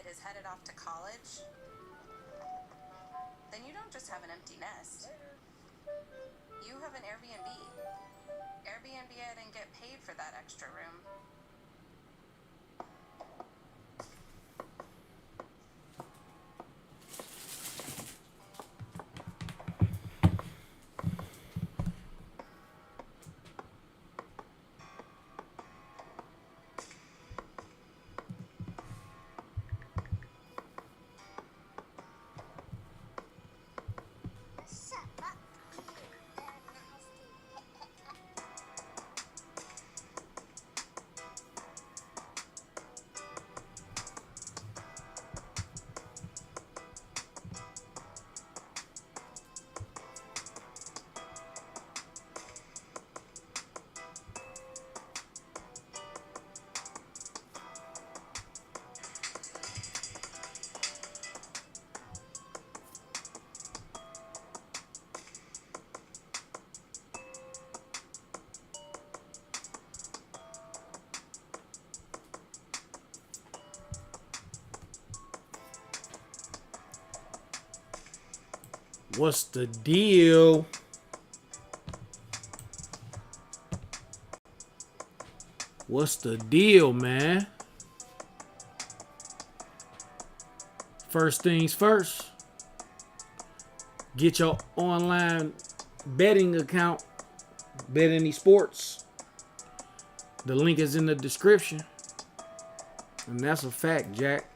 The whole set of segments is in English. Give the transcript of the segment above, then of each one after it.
is headed off to college, then you don't just have an empty nest. You have an Airbnb. Airbnb it and get paid for that extra room. What's the deal? What's the deal, man? First things first. Get your online betting account, BetAnySports. The link is in the description. And that's a fact, Jack.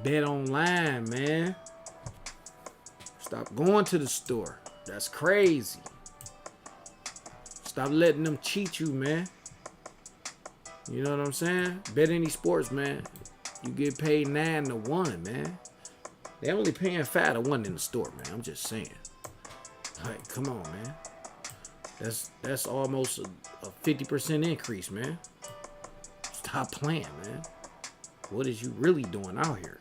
Bet online, man. Stop going to the store. That's crazy. Stop letting them cheat you, man. You know what I'm saying? BetAnySports, man. You get paid 9-1, man. They only paying 5-1 in the store, man. I'm just saying. Like, come on, man. That's almost a 50% increase, man. Stop playing, man. What is you really doing out here?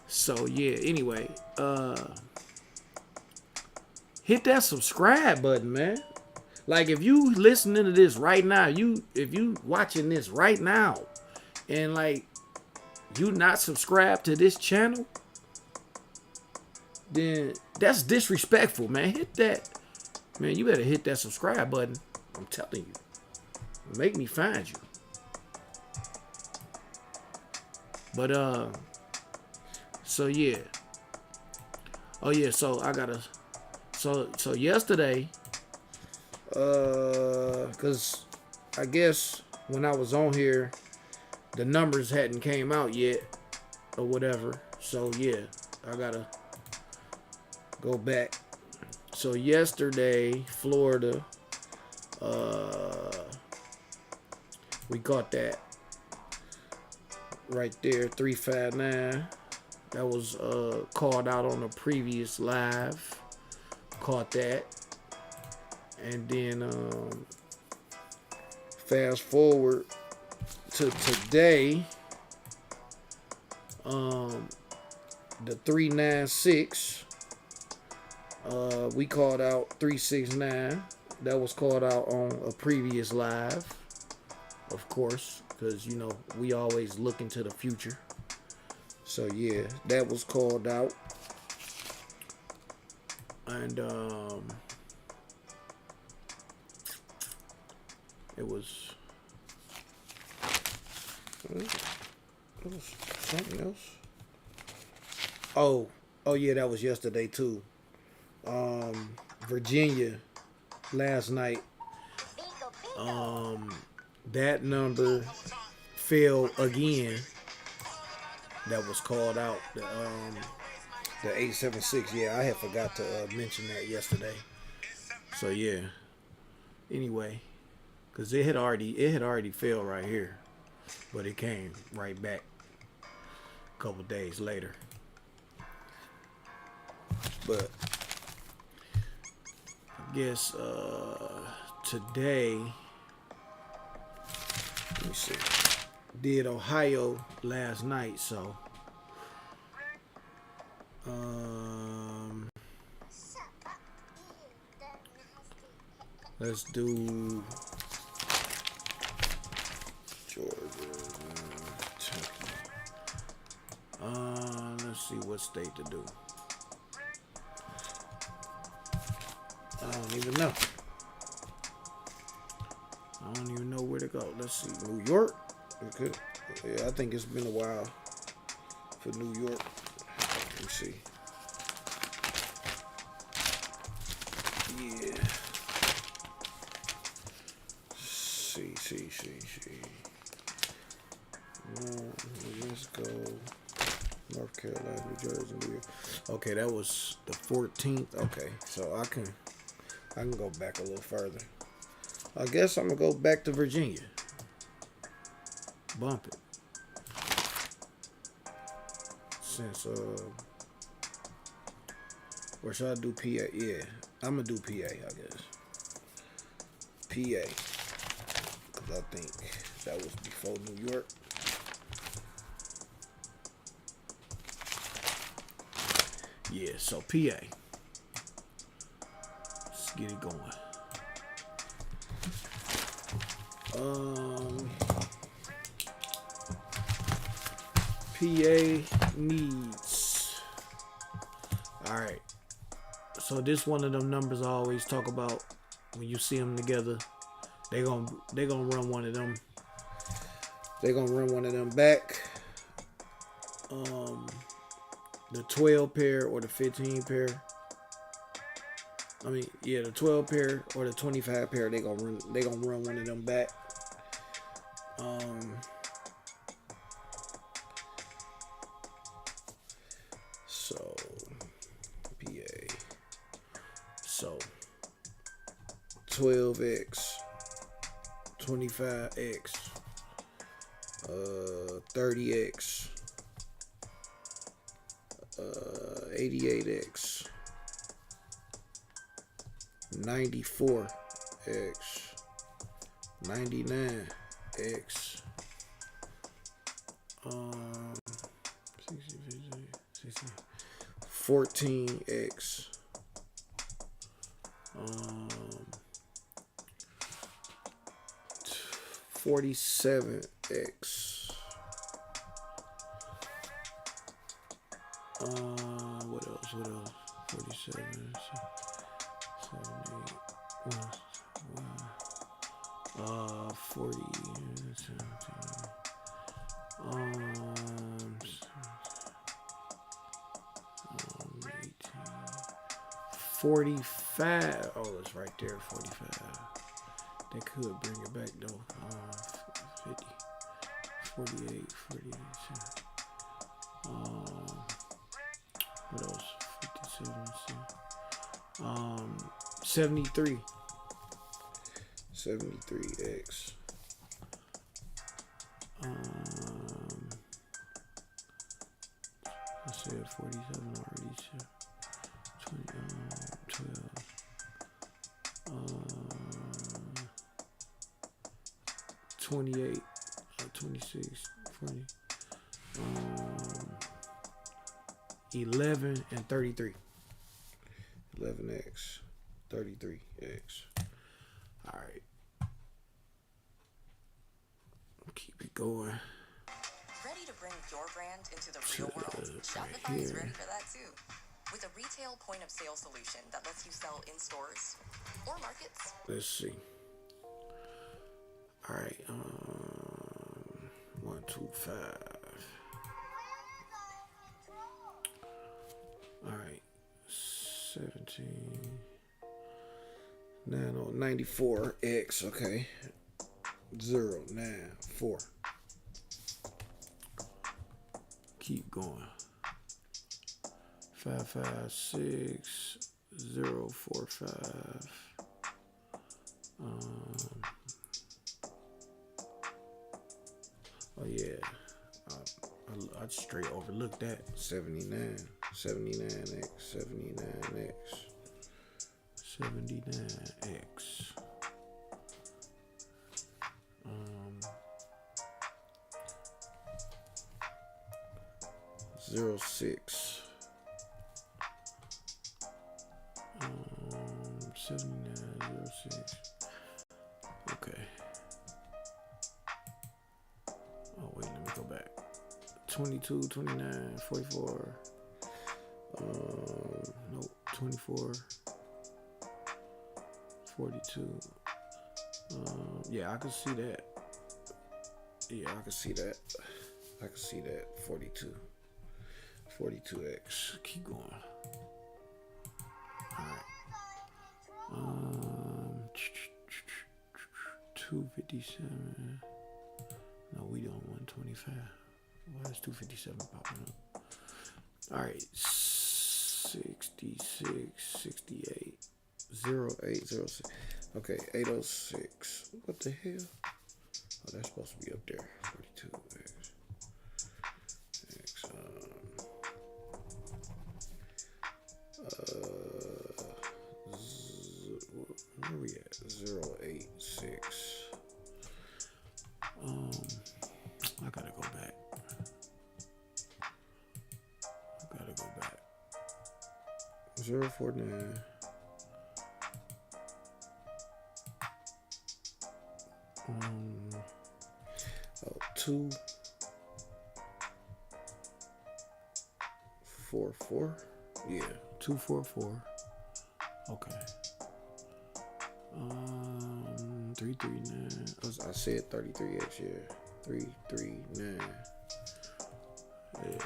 So yeah, anyway, hit that subscribe button, man. Like if you listening to this right now, if you watching this right now, and like you not subscribed to this channel, then that's disrespectful, man. Hit that, man. You better hit that subscribe button. I'm telling you, make me find you. But so yeah. Oh yeah, so I gotta so yesterday, cause I guess when I was on here, the numbers hadn't came out yet or whatever. So yeah, I gotta go back. So yesterday, Florida, we got that right there, 359. That was called out on a previous live. Caught that. And then fast forward to today, the 396, we called out 369. That was called out on a previous live, of course, because you know we always look into the future. So yeah, that was called out. And it was something else. Oh yeah, that was yesterday too. Virginia last night. That number fell again. That was called out. The 876. Yeah, I had forgot to mention that yesterday. So yeah. Anyway, cause it had already fell right here, but it came right back a couple days later. But I guess today, let me see. Did Ohio last night, so let's do Georgia. Let's see what state to do. I don't even know. I don't even know where to go. Let's see. New York? Okay. Yeah, I think it's been a while for New York. Let's see. Yeah. See. Let's go. North Carolina, New Jersey, New York. Okay, that was the 14th. Okay, so I can go back a little further. I guess I'm gonna go back to Virginia. Bump it. Since or should I do PA? Yeah, I'm gonna do PA. I guess PA. Cause I think that was before New York. Yeah, so PA. Let's get it going. PA needs. Alright. So this one of them numbers I always talk about when you see them together. They gonna run one of them. They gonna run one of them back. The 12 pair or the 15 pair. I mean, yeah, the 12 pair or the 25 pair. They gonna run one of them back. So PA. So 12x, 25x, 30x. 88x, 94x, 99x, 14x, 47x. What else? 47, 78, 40, 17, 18, 45. Oh, it's right there, 45. They could bring it back though. 50, 48, 48. What else? 57. 73. 73x. I said 47 already. 12. 28. 26. 20. 11 and 33. 11x, 33x. All right. Keep it going. Ready to bring your brand into the real world? Shopify is ready for that too. With a retail point of sale solution that lets you sell in stores or markets. Let's see. All right. 125. All right. 17. 94x. Okay. 094. Keep going. 556 045. Oh yeah. I straight overlooked that. 79. 79x. 79x. 79x. 06. 7906. Okay. Oh wait, let me go back. 25 22, 29, 44. Nope, 24, 42. Yeah, I can see that. Yeah, I can see that. I can see that. 42. 42x. Keep going. Alright. 257. No, we don't 125. Why is 257 popping up? Alright. 66, 68, 0806. Okay, 806. What the hell? Oh, that's supposed to be up there. 42 X. Where we at? 086. I gotta go back. 049. 244. Yeah, 244. Okay. 339. I said 33x. Yeah, 339. Yeah.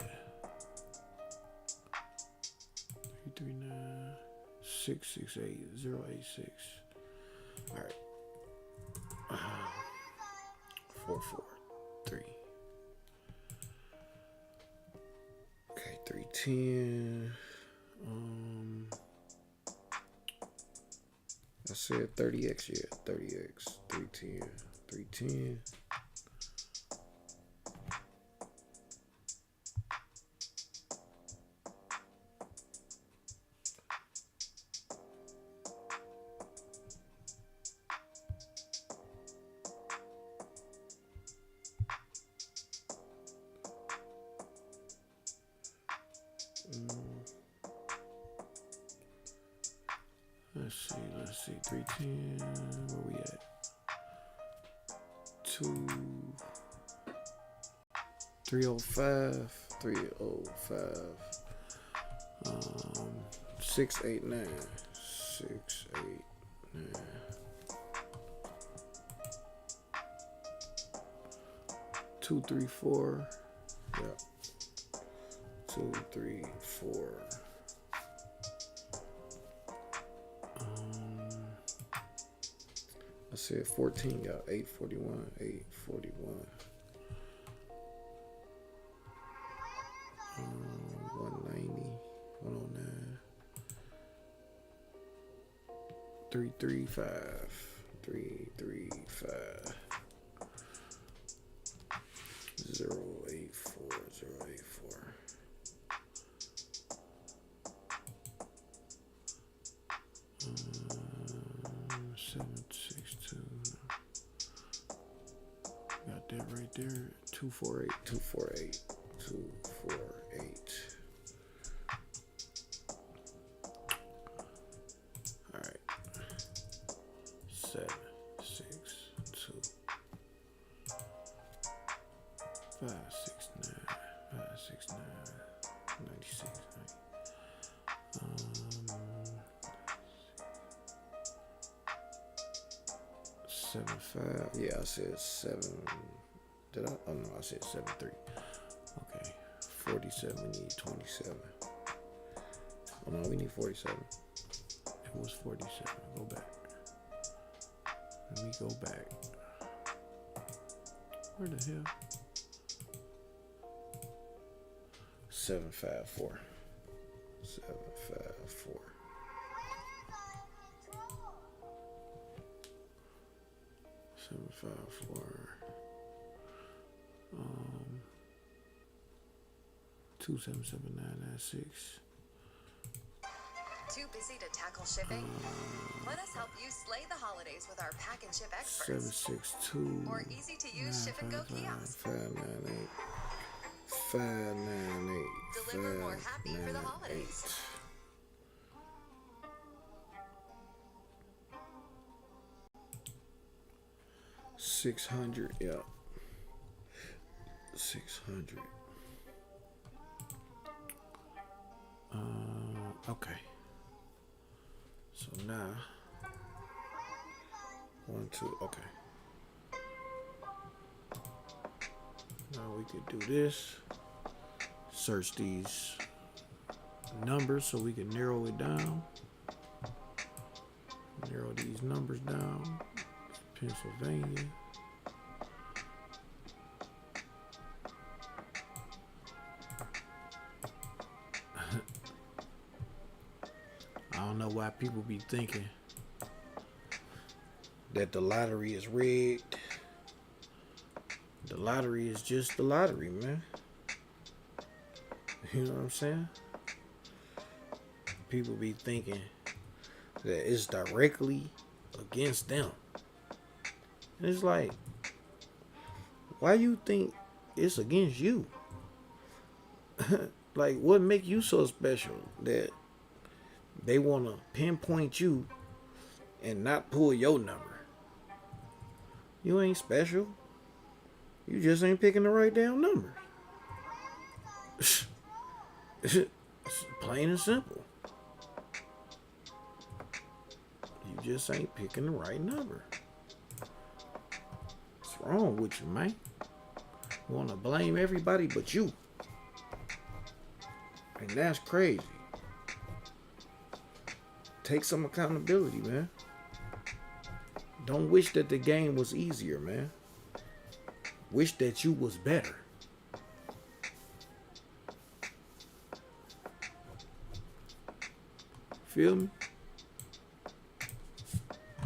339 668 086. All right. 443. Okay, 310. I said 30x. Yeah, 30x. 310. 310. Let's see, 310, where we at? 305, 689, 689. 234, yeah, 234. I said 14, y'all. 841, 841. 190, 109. 335, 335. 084, 084. 762. Got that right there. 248, 248, 248. All right. 762. 569, 569, 96. 75. Yeah, I said 7. Did I? Oh no, I said 73. Okay. 47. We need 27. Oh no, we need 47. It was 47. Go back. Let me go back. Where the hell? 754. 754. 754. 277-996. Too busy to tackle shipping? Let us help you slay the holidays with our pack and ship experts. 762. Or easy to use ship and go kiosk. 598. 598. Deliver more happy for the holidays. 600, yeah. 600. Okay. So now, 1, 2. Okay. Now we could do this. Search these numbers so we can narrow it down. Narrow these numbers down. Pennsylvania. I don't know why people be thinking that the lottery is rigged. The lottery is just the lottery, man. You know what I'm saying? People be thinking that it's directly against them. And it's like, why you think it's against you? Like, what make you so special that they want to pinpoint you and not pull your number? You ain't special. You just ain't picking the right damn number. It's plain and simple. You just ain't picking the right number. What's wrong with you, man? You want to blame everybody but you. And that's crazy. Take some accountability, man. Don't wish that the game was easier, man. Wish that you was better. Feel me?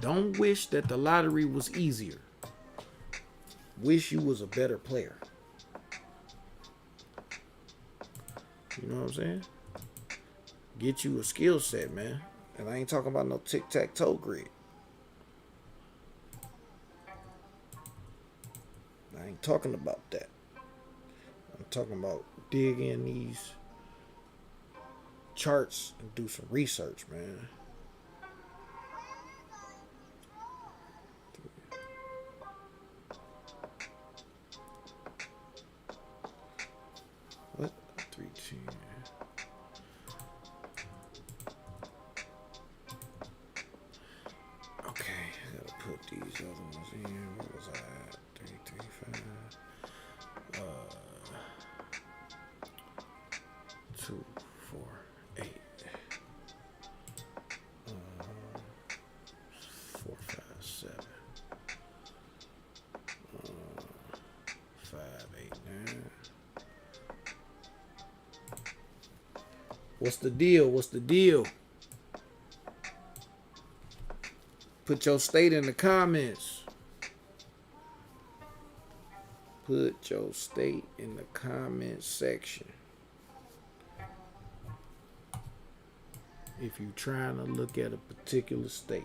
Don't wish that the lottery was easier. Wish you was a better player. You know what I'm saying? Get you a skill set, man. And I ain't talking about no tic-tac-toe grid. I ain't talking about that. I'm talking about dig in these charts and do some research, man. What? 310. Okay, I gotta put these other ones in. What was I at? 335. 2, 4, 8. 4, 5, 7. 5, 8, 9. What's the deal? What's the deal? Put your state in the comments. Put your state in the comment section. If you're trying to look at a particular state.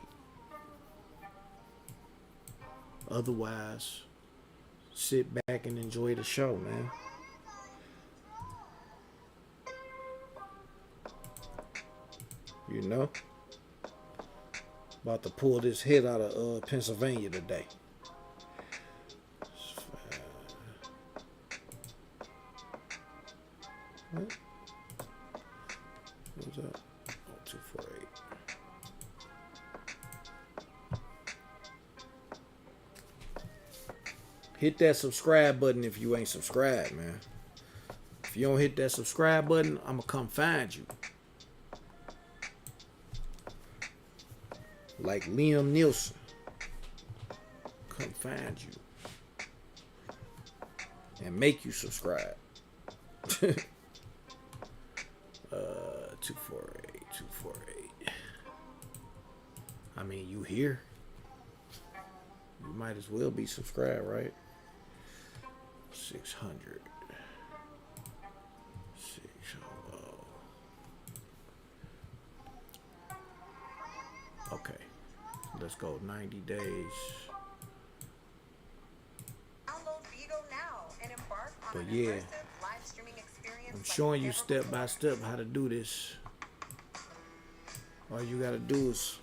Otherwise, sit back and enjoy the show, man. You know? About to pull this hit out of Pennsylvania today. What? What's up? Oh, 248. Hit that subscribe button if you ain't subscribed, man. If you don't hit that subscribe button, I'm gonna come find you. Like Liam Nielsen. Come find you. And make you subscribe. 248, 248. I mean, you here. You might as well be subscribed, right? 600. 600. Okay. Let's go 90 days. But yeah, I'm showing you step by step how to do this. All you gotta do is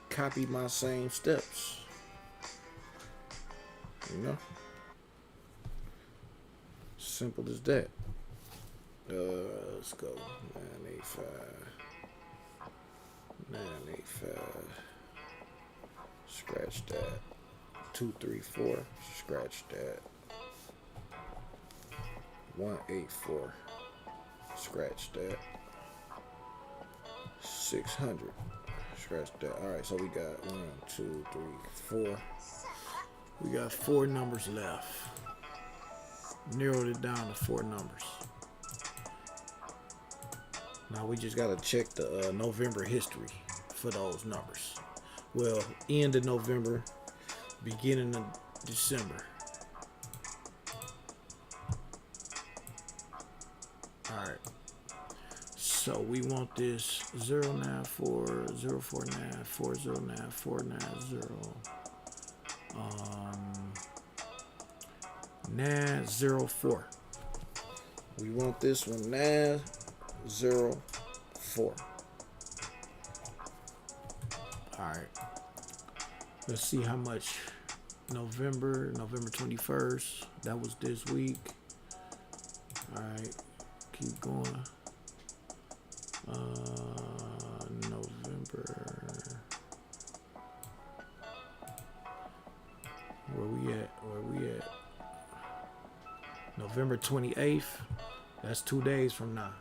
copy my same steps. You know? Simple as that. Let's go. 985. 985. Scratch that. 234. Scratch that. 184. Scratch that. 600. Scratch that. All right, so we got 1, 2, 3, 4. We got 4 numbers left. Narrowed it down to 4 numbers. Now we just gotta check the November history for those numbers. Well, end of November, beginning of December. All right. So we want this 094 049 409 490 904. We want this one 904. All right. Let's see how much November 21st. That was this week. All right. Keep going. November. Where we at? November 28th. That's 2 days from now.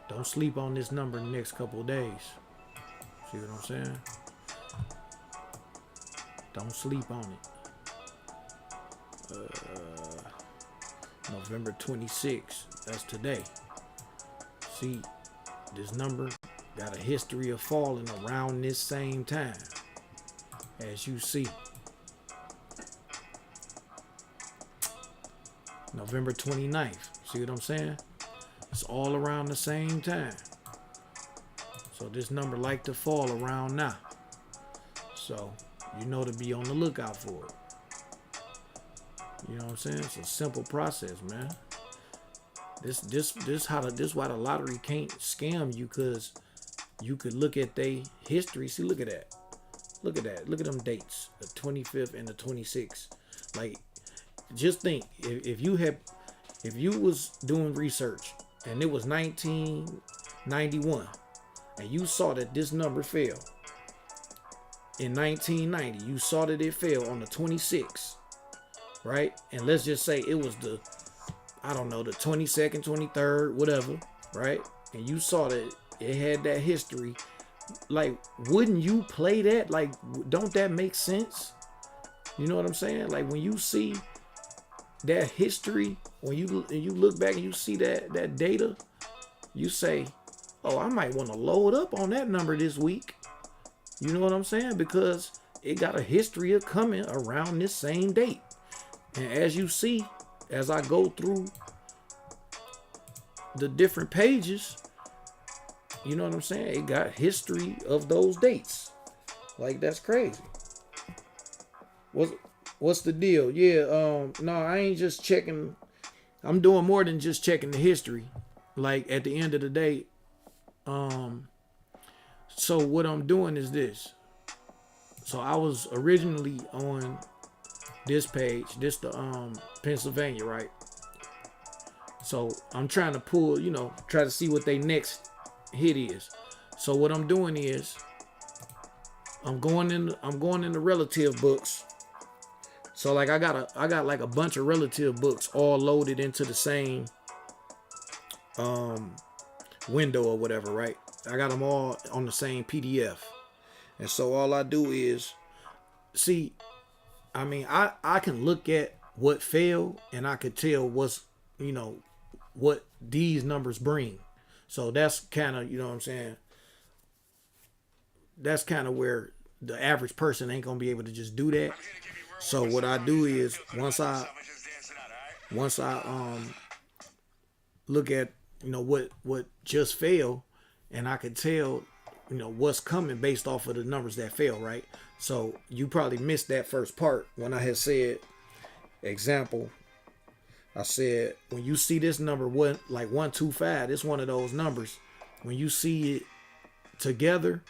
Don't sleep on this number the next couple of days. See what I'm saying? Don't sleep on it. November 26th. That's today. See, this number got a history of falling around this same time. As you see. November 29th. See what I'm saying? It's all around the same time. So this number like to fall around now. So you know to be on the lookout for it. You know what I'm saying? It's a simple process, man. This why the lottery can't scam you, because you could look at their history. See, look at that. Look at that. Look at them dates. The 25th and the 26th. Like, just think, if you was doing research and it was 1991 and you saw that this number fell in 1990, you saw that it fell on the 26th, right? And let's just say it was the 22nd, 23rd, whatever, right? And you saw that it had that history. Like, wouldn't you play that? Like, don't that make sense? You know what I'm saying? Like, when you see that history, when you look back and you see that data, you say, oh, I might want to load up on that number this week. You know what I'm saying? Because it got a history of coming around this same date. And as you see, as I go through the different pages, you know what I'm saying? It got history of those dates. Like, that's crazy. What's the deal? Yeah, no, I ain't just checking. I'm doing more than just checking the history. Like, at the end of the day, so what I'm doing is this. So I was originally on this page, the Pennsylvania, right? So I'm trying to pull, try to see what they next hit is. So what I'm doing is I'm going in the relative books. So like I got like a bunch of relative books all loaded into the same window or whatever, right? I got them all on the same PDF. And so all I do is see, I mean, I can look at what failed and I could tell what's, what these numbers bring. So that's kind of, you know what I'm saying? That's kind of where the average person ain't going to be able to just do that. So what I do is once I look at, what just failed, and I could tell, what's coming based off of the numbers that fail, right? So you probably missed that first part when I had said, example, I said, when you see this number, like 125, it's one of those numbers. When you see it together,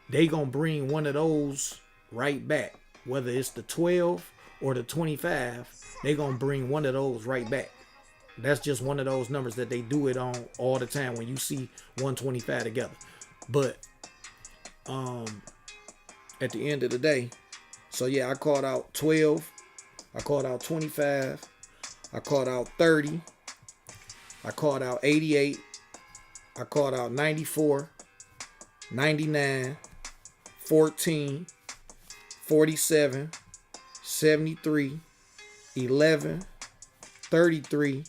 they gonna bring one of those right back. Whether it's the 12 or the 25, they gonna bring one of those right back. That's just one of those numbers that they do it on all the time when you see 125 together. But at the end of the day, so yeah, I called out 12, I called out 25, I called out 30, I called out 88, I called out 94, 99, 14, 47, 73, 11, 33,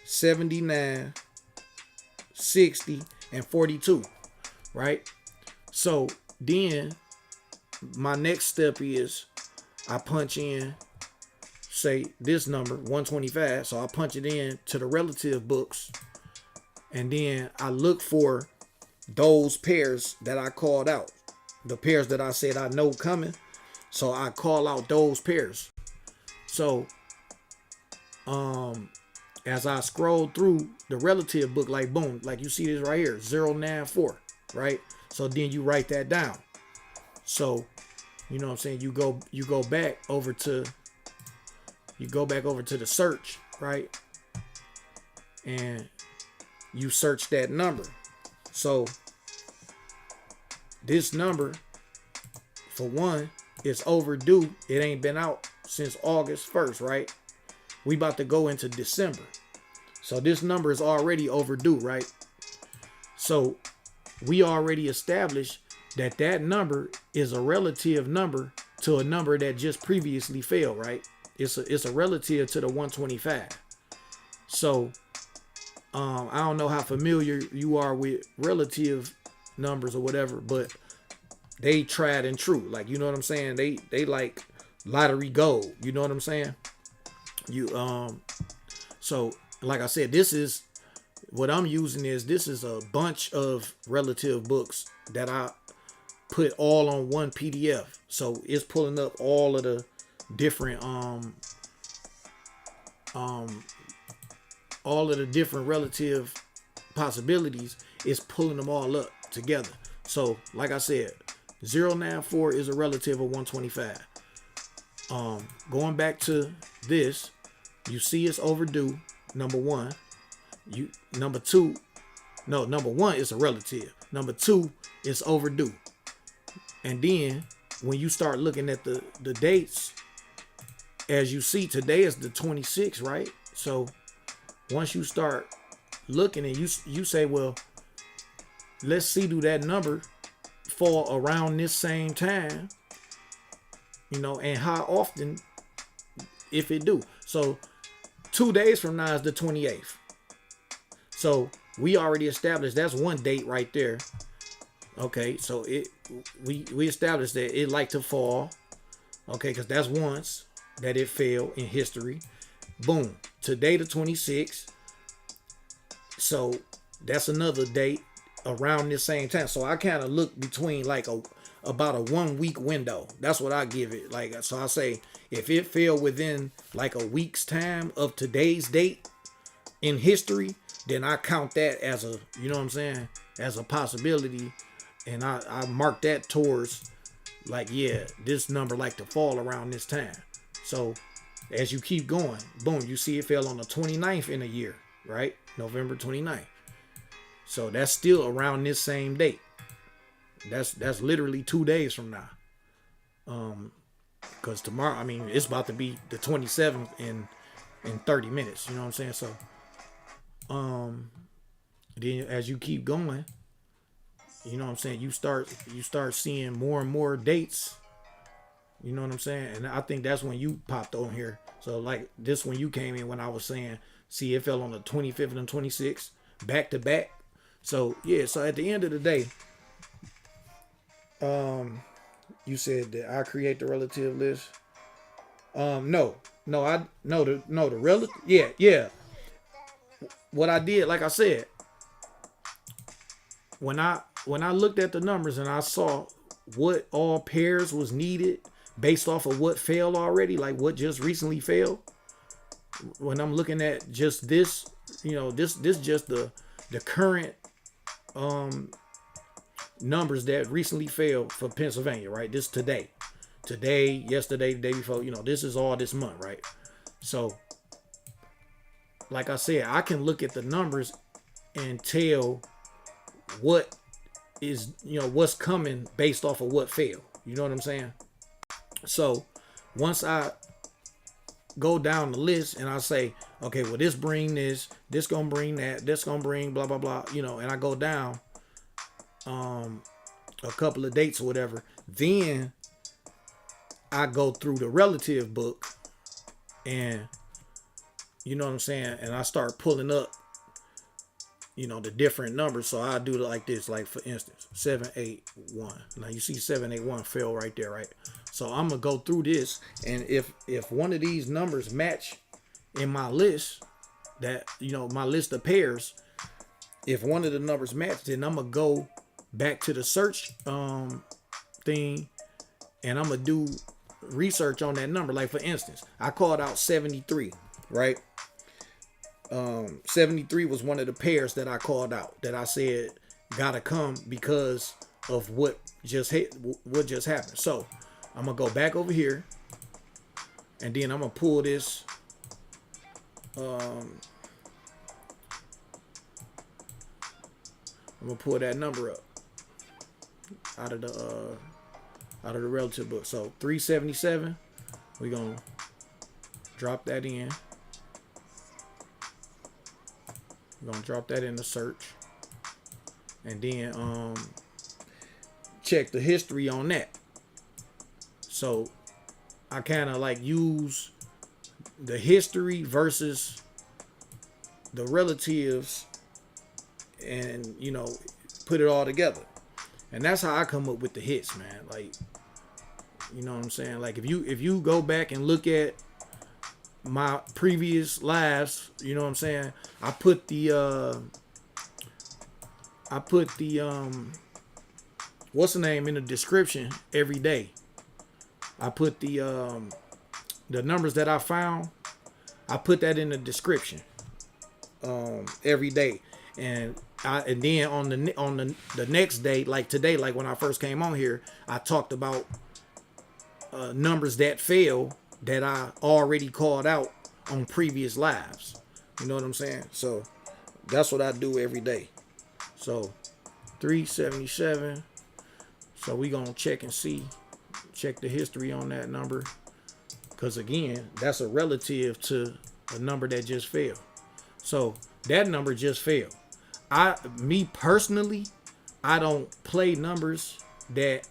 79, 60, and 42, right? So then my next step is I punch in, say, this number, 125. So I punch it in to the relative books, and then I look for those pairs that I called out, the pairs that I said I know coming. So I call out those pairs. So as I scroll through the relative book, like boom, like you see this right here, 094, right? So then you write that down. So, you know what I'm saying? You go back over to the search, right? And you search that number. So this number, for one, is overdue. It ain't been out since August 1st, right? We about to go into December. So this number is already overdue, right? So we already established that that number is a relative number to a number that just previously failed, right? It's a relative to the 125. So I don't know how familiar you are with relative numbers or whatever, but they tried and true. Like, you know what I'm saying? They like lottery gold. You know what I'm saying? So like I said, this is what I'm using this is a bunch of relative books that I put all on one PDF. So it's pulling up all of the different relative possibilities. It's pulling them all up together. So like I said, 094 is a relative of 125. Going back to this, you see it's overdue. Number one is a relative. Number two is overdue. And then when you start looking at the dates, as you see, today is the 26th, right? So once you start looking and you say, well, let's see, do that number fall around this same time, you know, and how often, if it do. So 2 days from now is the 28th. So we already established that's one date right there. Okay, so we established that it like to fall. Okay, because that's once that it failed in history. Boom. Today the 26th. So that's another date around this same time. So I kind of look between like about a 1 week window. That's what I give it. Like, so I say if it fell within like a week's time of today's date in history, then I count that as a, you know what I'm saying, as a possibility. And I mark that towards like, yeah, this number like to fall around this time. So as you keep going, boom, you see it fell on the 29th in a year, right? November 29th. So that's still around this same date. That's literally 2 days from now. Because tomorrow, I mean, it's about to be the 27th in 30 minutes. You know what I'm saying? So then as you keep going, you know what I'm saying, you start seeing more and more dates. You know what I'm saying? And I think that's when you popped on here. So like this, when you came in, when I was saying, see, it fell on the 25th and 26th back to back. So yeah, so at the end of the day, you said that I create the relative list. The relative. Yeah. What I did, like I said, when I looked at the numbers and I saw what all pairs was needed based off of what failed already, like what just recently failed. When I'm looking at just this, you know, this just the current numbers that recently failed for Pennsylvania, right? This today, yesterday, the day before, you know, this is all this month, right? So like I said, I can look at the numbers and tell what is, what's coming based off of what failed. You know what I'm saying? So once I go down the list and I say, okay, well, this bring this gonna bring that, this gonna bring blah blah blah, and I go down a couple of dates or whatever, then I go through the relative book, and you know what I'm saying, and I start pulling up the different numbers. So I do it like this, like for instance 781. Now you see 781 fell right there, right? So I'm gonna go through this, and if one of these numbers match in my list, that my list of pairs, if one of the numbers match, then I'm gonna go back to the search thing, and I'm gonna do research on that number. Like for instance, I called out 73, right? 73 was one of the pairs that I called out, that I said gotta come because of what just happened. So I'm gonna go back over here, and then I'm gonna pull this I'm gonna pull that number up out of the relative book. So 377, we're gonna drop that in. We're gonna drop that in the search, and then check the history on that. So I kind of like use the history versus the relatives, and put it all together. And that's how I come up with the hits, man. Like, you know what I'm saying? Like if you go back and look at my previous lives, you know what I'm saying, I put the what's the name in the description every day. I put the numbers that I found, I put that in the description every day. And then on the next day, like today, like when I first came on here, I talked about numbers that fail that I already called out on previous lives. You know what I'm saying? So that's what I do every day. So 377. So we gonna check the history on that number, because again, that's a relative to a number that just failed. So that number just failed. Me personally, I don't play numbers that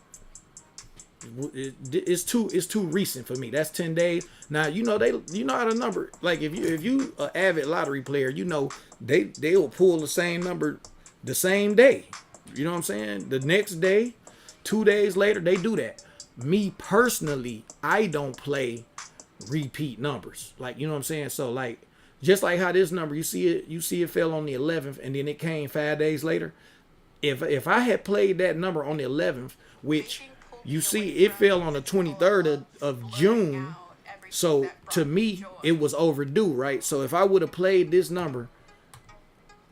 it's too recent for me. That's 10 days. Now how the number, like if you an avid lottery player, they will pull the same number the same day. You know what I'm saying? The next day, 2 days later, they do that. Me personally, I don't play repeat numbers. Like, you know what I'm saying? So like, just like how this number, you see it fell on the 11th, and then it came 5 days later. If I had played that number on the 11th, which you see it fell on the 23rd of June, so to me it was overdue, right? So if I would have played this number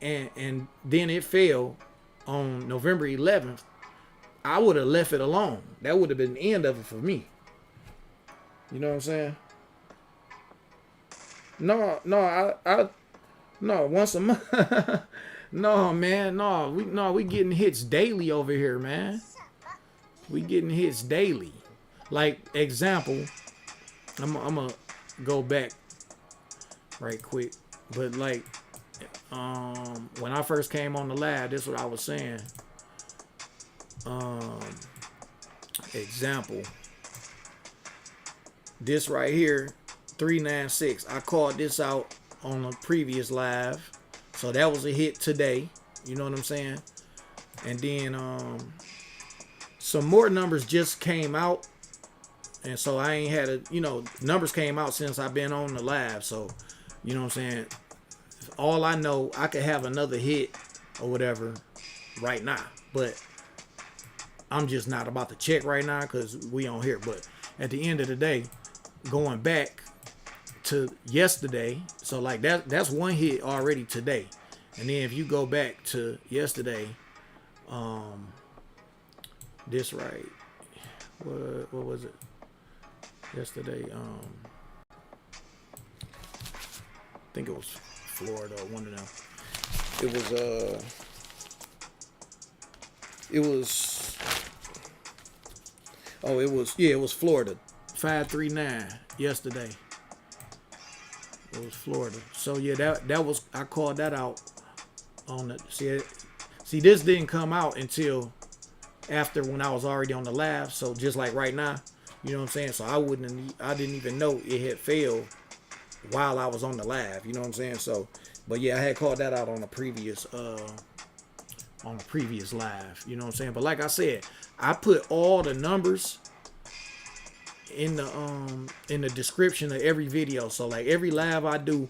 and then it fell on November 11th, I would have left it alone. That would have been the end of it for me. You know what I'm saying? No, once a month. No, man, we getting hits daily over here, man. We getting hits daily. Like example, I'm gonna go back right quick, but like when I first came on the lab, this is what I was saying. Example, this right here, 396. I called this out on a previous live, so that was a hit today. You know what I'm saying? And then some more numbers just came out, and so I ain't had numbers came out since I've been on the live. So you know what I'm saying? All I know, I could have another hit or whatever right now, but I'm just not about to check right now because we on here. But at the end of the day, going back to yesterday, so like that's one hit already today. And then if you go back to yesterday, this right, what was it yesterday? I think it was Florida or one of them. It was Florida. 539 yesterday. It was Florida. So yeah, that was, I called that out on the see this didn't come out until after when I was already on the live. So just like right now, you know what I'm saying? So I didn't even know it had failed while I was on the live, you know what I'm saying? So, but yeah, I had called that out on the previous live, you know what I'm saying? But like I said, I put all the numbers in the description of every video. So like every live I do,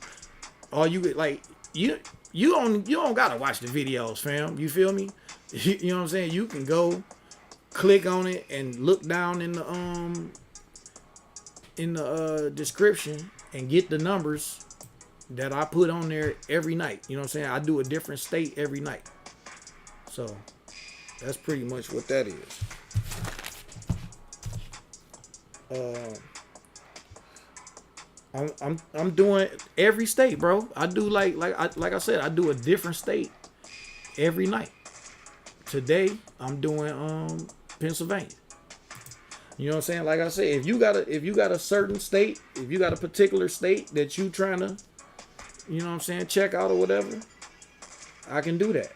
all you get, like you don't gotta watch the videos, fam. You feel me? You know what I'm saying? You can go click on it and look down in the description and get the numbers that I put on there every night. You know what I'm saying? I do a different state every night. So that's pretty much what that is. I'm doing every state, bro. I do like I said, I do a different state every night. Today I'm doing Pennsylvania. You know what I'm saying? Like I said, if you got a certain state, if you got a particular state that you trying to, you know what I'm saying, check out or whatever, I can do that.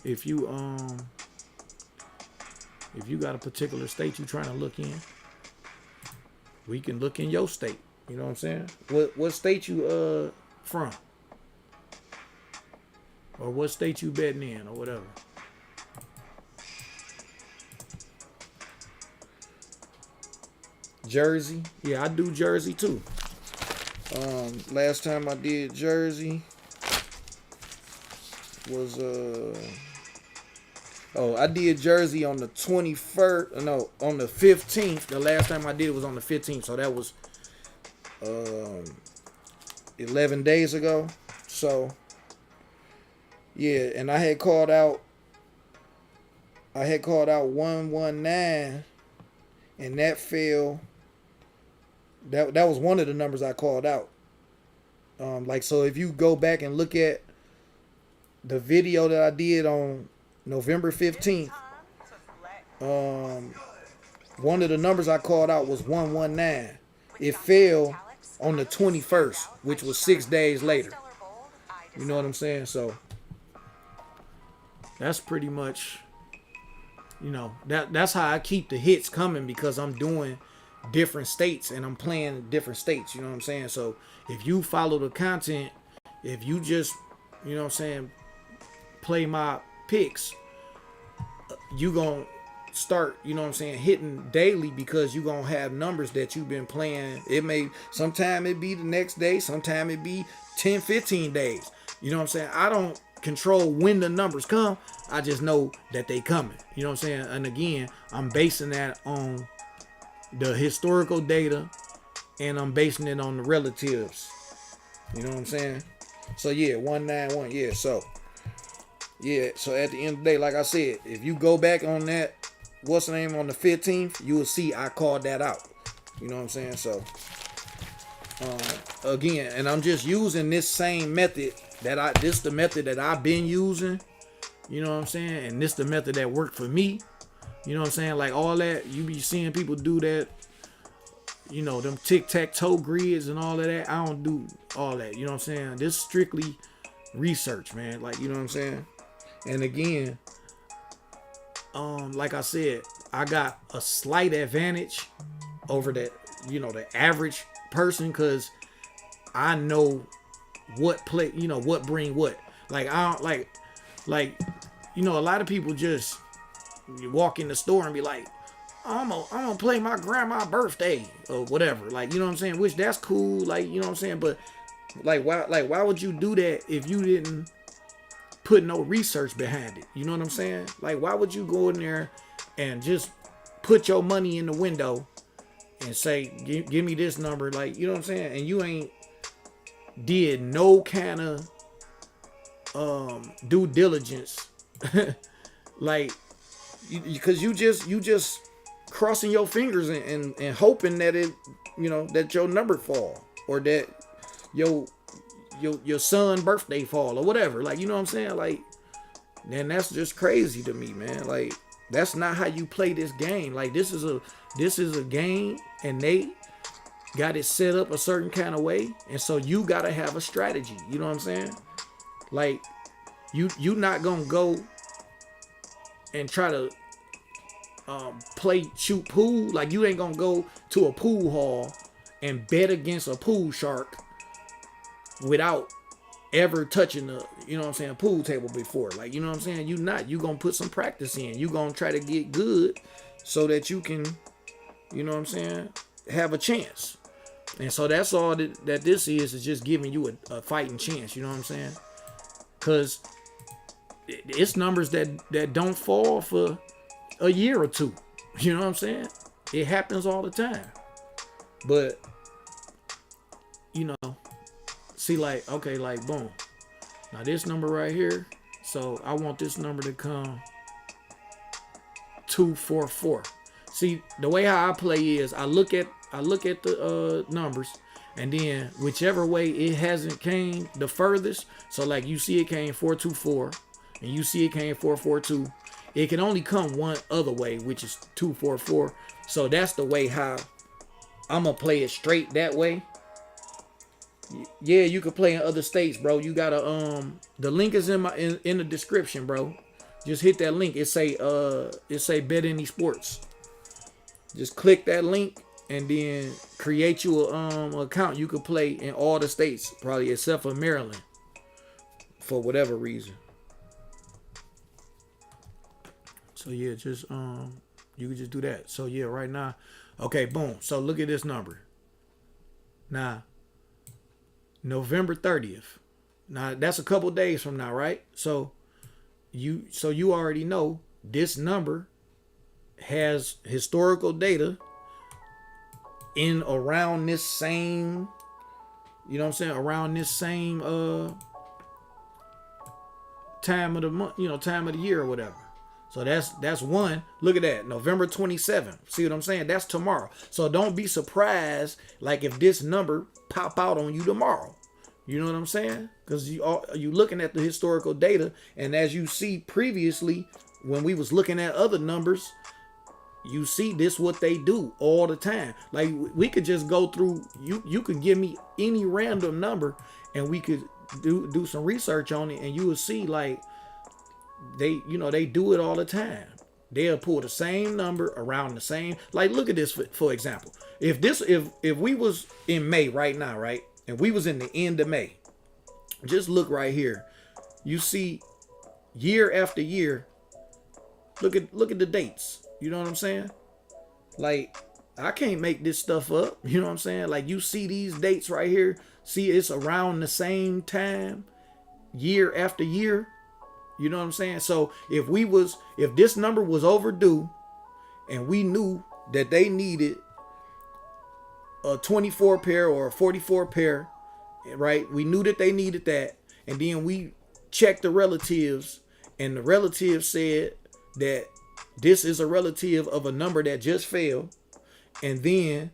If you got a particular state you trying to look in, we can look in your state. You know what I'm saying? What state you from? Or what state you betting in or whatever. Jersey. Yeah, I do Jersey too. Last time I did Jersey was I did Jersey on the 21st. No, on the 15th. The last time I did it was on the 15th. So that was 11 days ago. So yeah, and I had called out 119, and that failed. That was one of the numbers I called out. Like, so if you go back and look at the video that I did on November 15th, one of the numbers I called out was 119. It failed on the 21st, which was 6 days later. You know what I'm saying? So that's pretty much, you know, that's how I keep the hits coming, because I'm doing different states and I'm playing different states. You know what I'm saying? So if you follow the content, if you just, you know what I'm saying, play my picks, you gonna start, you know what I'm saying, hitting daily, because you gonna have numbers that you've been playing. It may, sometime it be the next day, sometime it be 10, 15 days. You know what I'm saying? I don't control when the numbers come. I just know that they coming. You know what I'm saying? And again, I'm basing that on the historical data, and I'm basing it on the relatives. You know what I'm saying? So yeah, 191. Yeah, so at the end of the day, like I said, if you go back on that, what's the name, on the 15th, you will see I called that out. You know what I'm saying? So again, and I'm just using this same method this the method that I've been using. You know what I'm saying? And this the method that worked for me. You know what I'm saying? Like all that, you be seeing people do that, you know, them tic-tac-toe grids and all of that. I don't do all that. You know what I'm saying? This is strictly research, man. Like, you know what I'm saying? And again, like I said, I got a slight advantage over the average person, because I know what play, you know, what bring what. Like, I don't like, you know, a lot of people just walk in the store and be like, I'm gonna play my grandma's birthday or whatever. Like, you know what I'm saying? Which that's cool. Like, you know what I'm saying? But why would you do that if you didn't put no research behind it? You know what I'm saying? Like, why would you go in there and just put your money in the window and say, give me this number? Like, you know what I'm saying? And you ain't did no kind of due diligence. Like, because you just crossing your fingers and hoping that it, that your number fall, or that your son birthday fall, or whatever. Like, you know what I'm saying? Like, man, that's just crazy to me, man. Like, that's not how you play this game. Like, this is a game, and they got it set up a certain kind of way, and so you gotta have a strategy. You know what I'm saying? Like, you not gonna go and try to shoot pool. Like, you ain't gonna go to a pool hall and bet against a pool shark without ever touching the, pool table before. Like, you know what I'm saying? You gonna put some practice in. You gonna try to get good so that you can, have a chance. And so that's all that this is just giving you a fighting chance. You know what I'm saying? Because it's numbers that don't fall for a year or two. You know what I'm saying? It happens all the time. But, see, like, okay, like, boom. Now this number right here. So I want this number to come 244. See, the way how I play is I look at the numbers, and then whichever way it hasn't came the furthest. So like, you see it came 424, and you see it came 442. It can only come one other way, which is 244. So that's the way how I'm gonna play it straight that way. Yeah, you can play in other states, bro. You gotta the link is in the description, bro. Just hit that link. It say BetAnySports. Just click that link and then create you a account. You could play in all the states, probably except for Maryland, for whatever reason. So yeah, just you can just do that. So yeah, right now, okay, boom. So look at this number. Now, November 30th. Now that's a couple days from now, right? So you already know this number has historical data in around this same, around this same time of the month, time of the year or whatever. So that's one. Look at that, November 27th. See what I'm saying? That's tomorrow. So don't be surprised, like, if this number pop out on you tomorrow. You know what I'm saying? Because you looking at the historical data, and as you see previously, when we was looking at other numbers, you see this what they do all the time. Like, we could just go through. You could give me any random number, and we could do some research on it, and you will see, like, they do it all the time. They'll pull the same number around the same. Like, look at this for example. If we was in May right now, right, and we was in the end of May, just look right here. You see, year after year. Look at the dates. You know what I'm saying? Like, I can't make this stuff up. You know what I'm saying? Like, you see these dates right here. See, it's around the same time, year after year. You know what I'm saying? So if this number was overdue, and we knew that they needed a 24 pair or a 44 pair, right? We knew that they needed that. And then we checked the relatives, and the relatives said that this is a relative of a number that just fell. And then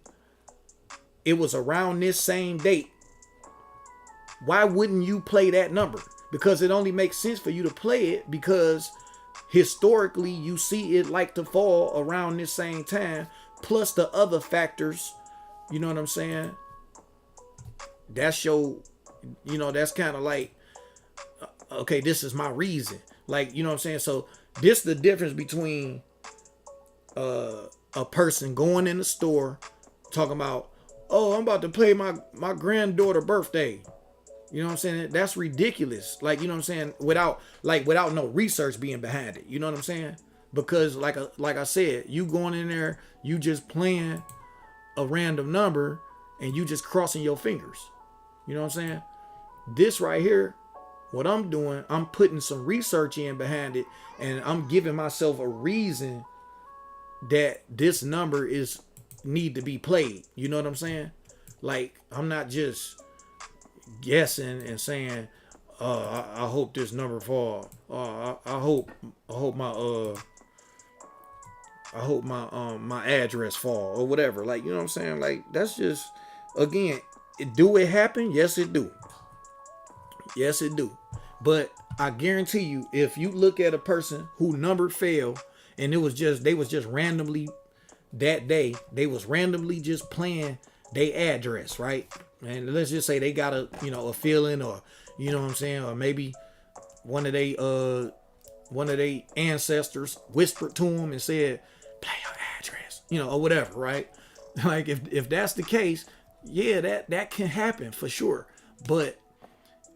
it was around this same date. Why wouldn't you play that number? Because it only makes sense for you to play it because historically you see it like to fall around this same time, plus the other factors. You know what I'm saying? That's that's kind of like, okay, this is my reason. Like, you know what I'm saying? So this the difference between a person going in the store talking about, oh, I'm about to play my granddaughter birthday. You know what I'm saying? That's ridiculous. Like, you know what I'm saying? Without no research being behind it. You know what I'm saying? Because like I said, you going in there, you just playing a random number and you just crossing your fingers. You know what I'm saying? This right here, what I'm doing, I'm putting some research in behind it, and I'm giving myself a reason that this number need to be played. You know what I'm saying? Like, I'm not just guessing and saying, I hope this number fall. I hope I hope my address fall or whatever. Like, you know what I'm saying? Like, that's just, again, do it happen? Yes, it do. Yes, it do. But I guarantee you, if you look at a person who number fell and they was just randomly that day, they was randomly just playing their address, right? And let's just say they got a feeling, or you know what I'm saying, or maybe one of they ancestors whispered to them and said, play your address, or whatever, right? Like if that's the case, yeah, that can happen for sure. But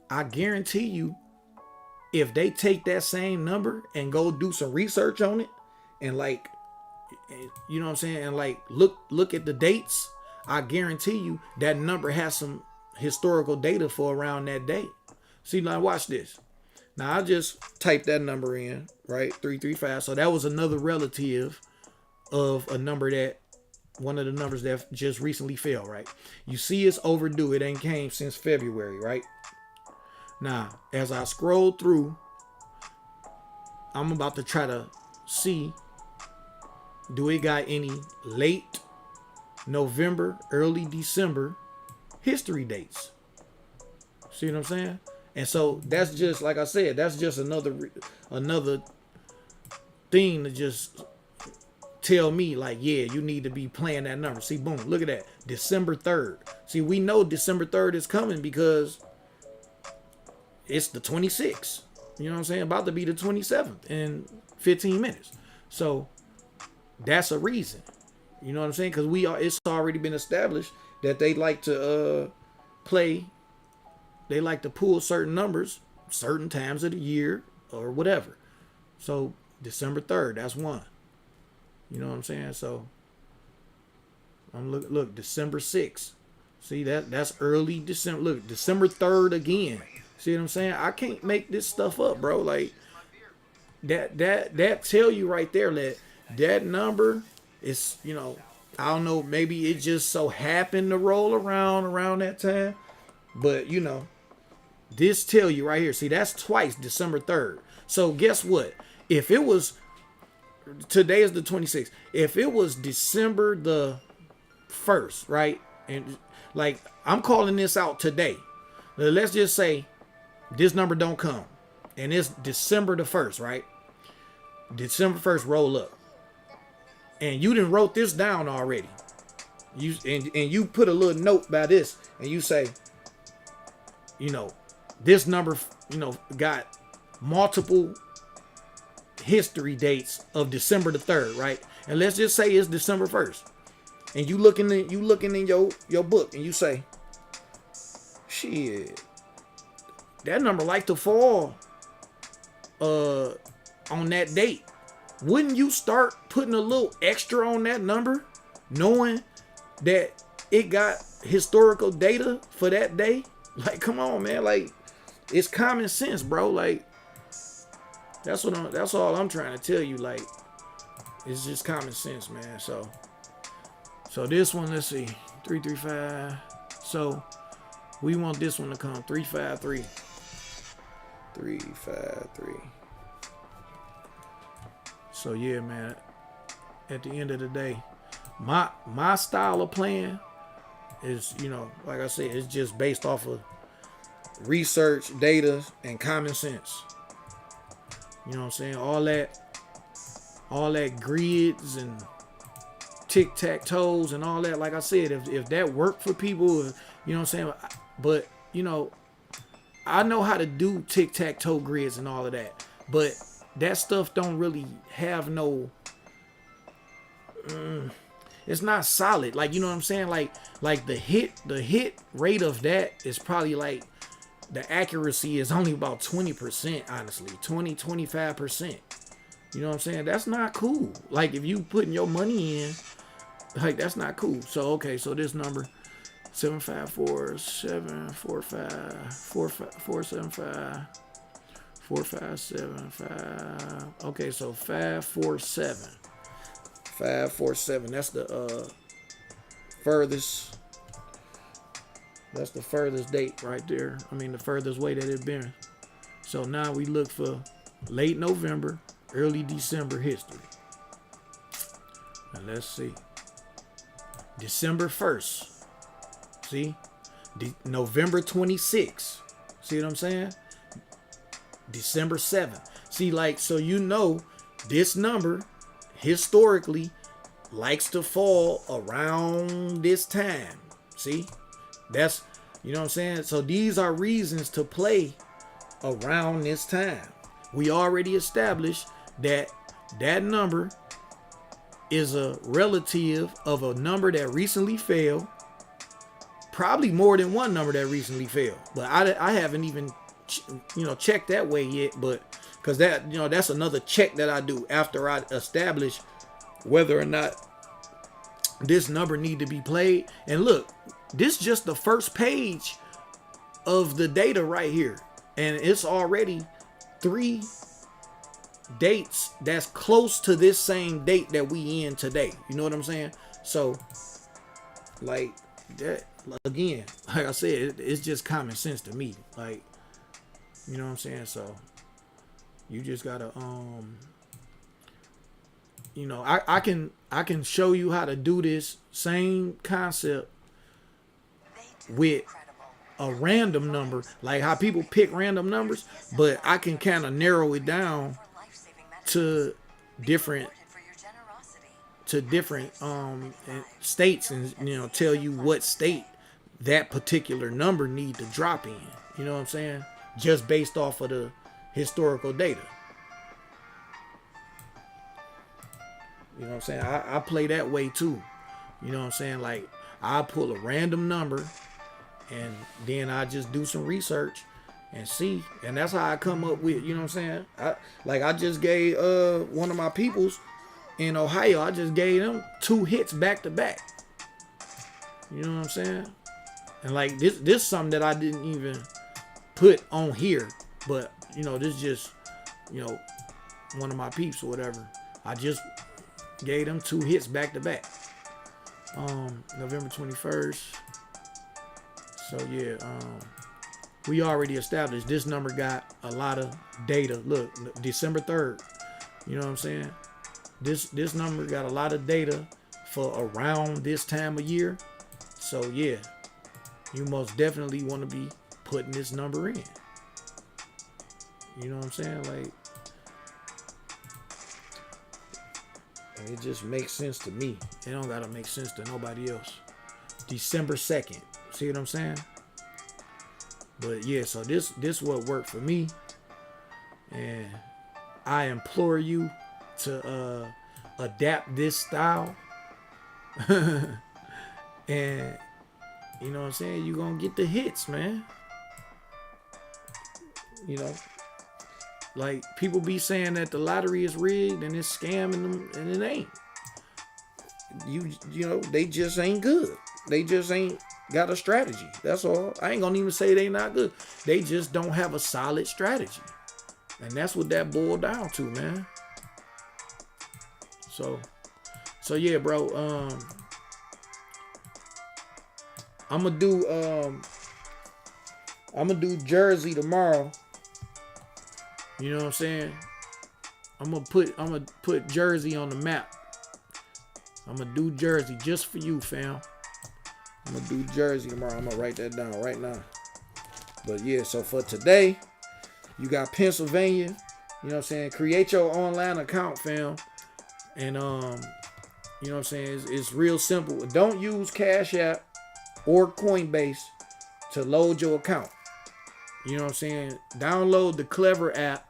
I guarantee you, if they take that same number and go do some research on it, and like, you know what I'm saying, and like look at the dates, I guarantee you that number has some historical data for around that date. See, now watch this. Now I just typed that number in, right? 335. So that was another relative of a number that, one of the numbers that just recently fell, right? You see it's overdue. It ain't came since February, right? Now, as I scroll through, I'm about to try to see, do it got any late November, early December history dates? See what I'm saying? And so that's just, like I said, that's just another thing to just tell me, like, yeah, you need to be playing that number. See, boom, look at that. December 3rd. See, we know December 3rd is coming because it's the 26th. You know what I'm saying? About to be the 27th in 15 minutes. So that's a reason. You know what I'm saying? Because it's already been established that they like to they like to pull certain numbers certain times of the year or whatever. So December 3rd, that's one. You know what I'm saying? So I'm look December 6th. See, that's early December. Look, December 3rd again. See what I'm saying? I can't make this stuff up, bro. Like that tell you right there that number is, I don't know, maybe it just so happened to roll around that time. But this tell you right here. See, that's twice December 3rd. So guess what? If it was, today is the 26th. If it was December the 1st, right? And like, I'm calling this out today. Let's just say this number don't come. And it's December the 1st, right? December 1st roll up. And you done wrote this down already. You put a little note by this. And you say, this number, got multiple history dates of December the 3rd, right? And let's just say it's December 1st. And you looking in your book and you say, shit, that number like to fall on that date. Wouldn't you start putting a little extra on that number, knowing that it got historical data for that day? Like, come on, man. Like, it's common sense, bro. Like, that's all I'm trying to tell you. Like, it's just common sense, man. So this one, let's see, 335. So we want this one to come 353. 353. So yeah, man. At the end of the day, my style of playing is, like I said, it's just based off of research, data, and common sense. You know what I'm saying? All that grids and tic-tac-toes and all that. Like I said, if that worked for people, you know what I'm saying? But, I know how to do tic-tac-toe grids and all of that. But that stuff don't really have no... it's not solid. Like, you know what I'm saying? Like the hit rate of that is probably like, the accuracy is only about 20%, honestly. 25%. You know what I'm saying? That's not cool. Like, if you putting your money in, like, that's not cool. So, okay, so this number, 754-745-4575. 4575. Okay, so 547. 547. That's the furthest. That's the furthest date right there. I mean, the furthest way that it's been. So now we look for late November, early December history. And let's see. December 1st. See? November 26th. See what I'm saying? December 7th. See, like, so you know this number historically likes to fall around this time. See? That's, you know what I'm saying? So these are reasons to play around this time. We already established that that number is a relative of a number that recently failed. Probably more than one number that recently failed. But I haven't even, checked that way yet. But because that, that's another check that I do after I establish whether or not this number need to be played. And look, this is just the first page of the data right here. And it's already 3 dates that's close to this same date that we in today. You know what I'm saying? So, like, that, again, like I said, it's just common sense to me. Like, you know what I'm saying? So, you just gotta, I can show you how to do this same concept with a random number, like how people pick random numbers, but I can kind of narrow it down to different states, and tell you what state that particular number need to drop in. You know what I'm saying? Just based off of the historical data. You know what I'm saying? I play that way too. You know what I'm saying? Like, I pull a random number and then I just do some research and see. And that's how I come up with, you know what I'm saying? I just gave one of my peoples in Ohio, I just gave them 2 hits back to back. You know what I'm saying? And like this is something that I didn't even put on here. But, this just, one of my peeps or whatever. I just gave them 2 hits back to back. November 21st. So yeah, we already established this number got a lot of data. Look, December 3rd. You know what I'm saying? This number got a lot of data for around this time of year. So yeah, you most definitely want to be putting this number in. You know what I'm saying? Like, and it just makes sense to me. It don't gotta make sense to nobody else. December 2nd. See what I'm saying? But yeah, so this what worked for me. And I implore you to adapt this style. And you know what I'm saying? You're gonna get the hits, man. Like, people be saying that the lottery is rigged and it's scamming them, and it ain't. They just ain't good. They just ain't got a strategy. That's all. I ain't gonna even say they not good. They just don't have a solid strategy. And that's what that boiled down to, man. So yeah, bro. I'm gonna do Jersey tomorrow. You know what I'm saying? I'm gonna put Jersey on the map. I'm gonna do Jersey just for you, fam. I'm gonna do Jersey tomorrow. I'm gonna write that down right now. But yeah, so for today, you got Pennsylvania. You know what I'm saying? Create your online account, fam. And you know what I'm saying? It's real simple. Don't use Cashapp or Coinbase to load your account. You know what I'm saying? Download the Clever app.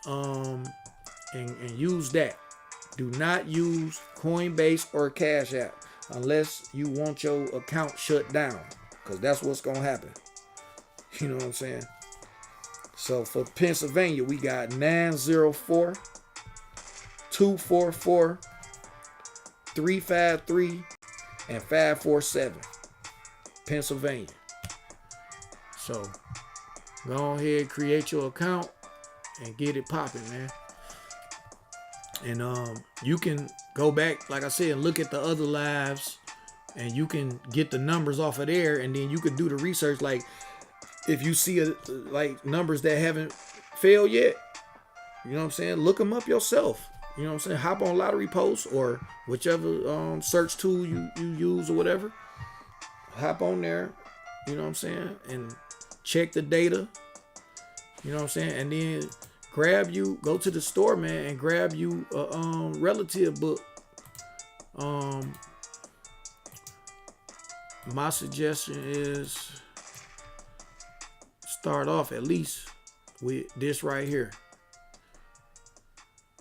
And use that. Do not use Coinbase or Cashapp unless you want your account shut down, because that's what's gonna happen. You know what I'm saying? So for Pennsylvania, we got 904 244 353 and 547. Pennsylvania. So go ahead, create your account and get it popping, man. And you can go back, like I said, and look at the other lives, and you can get the numbers off of there, and then you can do the research. Like, if you see like numbers that haven't failed yet, you know what I'm saying, look them up yourself. You know what I'm saying? Hop on Lottery Post or whichever search tool you use or whatever. Hop on there, you know what I'm saying, and check the data. You know what I'm saying? And then go to the store, man, and grab you a relative book. My suggestion is start off at least with this right here.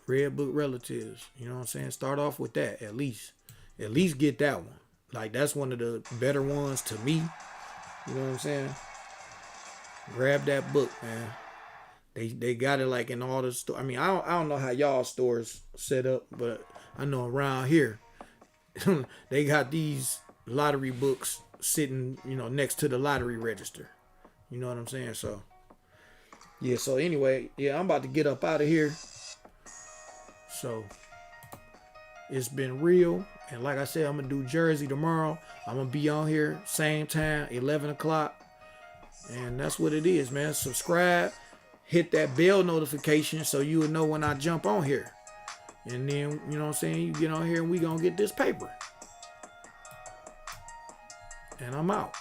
Red Book Relatives. You know what I'm saying? Start off with that at least. At least get that one. Like, that's one of the better ones to me. You know what I'm saying? Grab that book, man. They got it like in all the stores. I mean, I don't know how y'all stores set up, but I know around here they got these lottery books sitting, you know, next to the lottery register. You know what I'm saying? So yeah, so anyway, yeah, I'm about to get up out of here. So it's been real. And like I said, I'm going to do Jersey tomorrow. I'm going to be on here same time, 11 o'clock. And that's what it is, man. Subscribe. Hit that bell notification so you will know when I jump on here. And then, you know what I'm saying, you get on here and we going to get this paper. And I'm out.